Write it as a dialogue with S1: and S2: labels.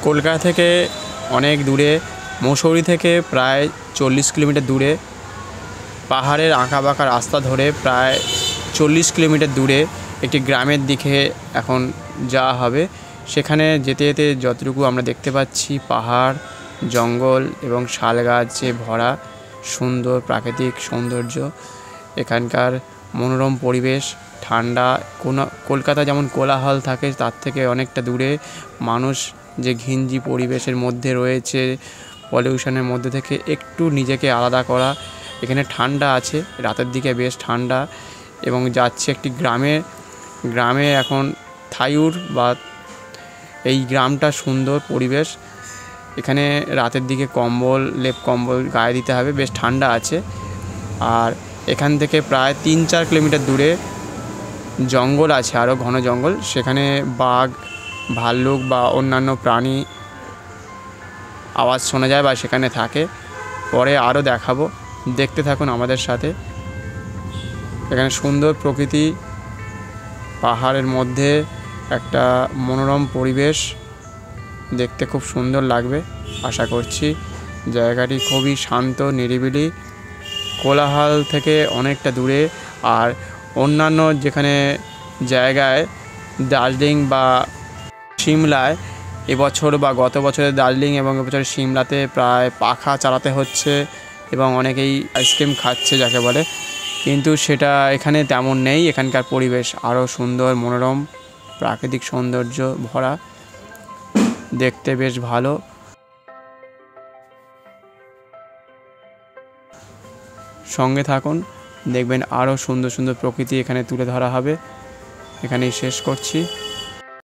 S1: কলকাতা থেকে অনেক দূরে, মুসৌরি থেকে প্রায় 40 কিলোমিটার দূরে, পাহাড়ের আঁকাবাঁকা রাস্তা ধরে প্রায় 40 কিলোমিটার দূরে একটি গ্রামের দিকে এখন যাওয়া হবে। সেখানে যেতে যেতে যতটুকু আমরা দেখতে পাচ্ছি, পাহাড়, জঙ্গল এবং শাল গাছে ভরা সুন্দর প্রাকৃতিক সৌন্দর্য। এখানকার মনোরম পরিবেশ, ঠান্ডা। কলকাতা যেমন কোলাহল থাকে তার থেকে অনেকটা দূরে মানুষ যে ঘিঞ্জি পরিবেশের মধ্যে রয়েছে, পলিউশনের মধ্যে থেকে একটু নিজেকে আলাদা করা। এখানে ঠান্ডা আছে, রাতের দিকে বেশ ঠান্ডা। এবং যাচ্ছে একটি গ্রামে এখন থাইউর বা এই গ্রামটা সুন্দর পরিবেশ। এখানে রাতের দিকে লেপ কম্বল গায়ে দিতে হবে, বেশ ঠান্ডা আছে। আর এখান থেকে প্রায় 3-4 কিলোমিটার দূরে জঙ্গল আছে, আরও ঘন জঙ্গল। সেখানে বাঘ, ভাল্লুক বা অন্যান্য প্রাণী আওয়াজ শোনা যায় বা সেখানে থাকে। পরে আরও দেখাবো, দেখতে থাকুন আমাদের সাথে। এখানে সুন্দর প্রকৃতি, পাহাড়ের মধ্যে একটা মনোরম পরিবেশ, দেখতে খুব সুন্দর লাগবে আশা করছি। জায়গাটি খুবই শান্ত, নিরিবিলি, কোলাহল থেকে অনেকটা দূরে। আর অন্যান্য যেখানে জায়গায় দার্জিলিং বা সিমলায় এবছর বা গত বছরে দার্জিলিং এবং এবছর সিমলাতে প্রায় পাখা চালাতে হচ্ছে এবং অনেকেই আইসক্রিম খাচ্ছে যাকে বলে, কিন্তু সেটা এখানে তেমন নেই। এখানকার পরিবেশ আরও সুন্দর, মনোরম, প্রাকৃতিক সৌন্দর্য ভরা, দেখতে বেশ ভালো। সঙ্গে থাকুন, দেখবেন আরও সুন্দর সুন্দর প্রকৃতি এখানে তুলে ধরা হবে। এখানেই শেষ করছি।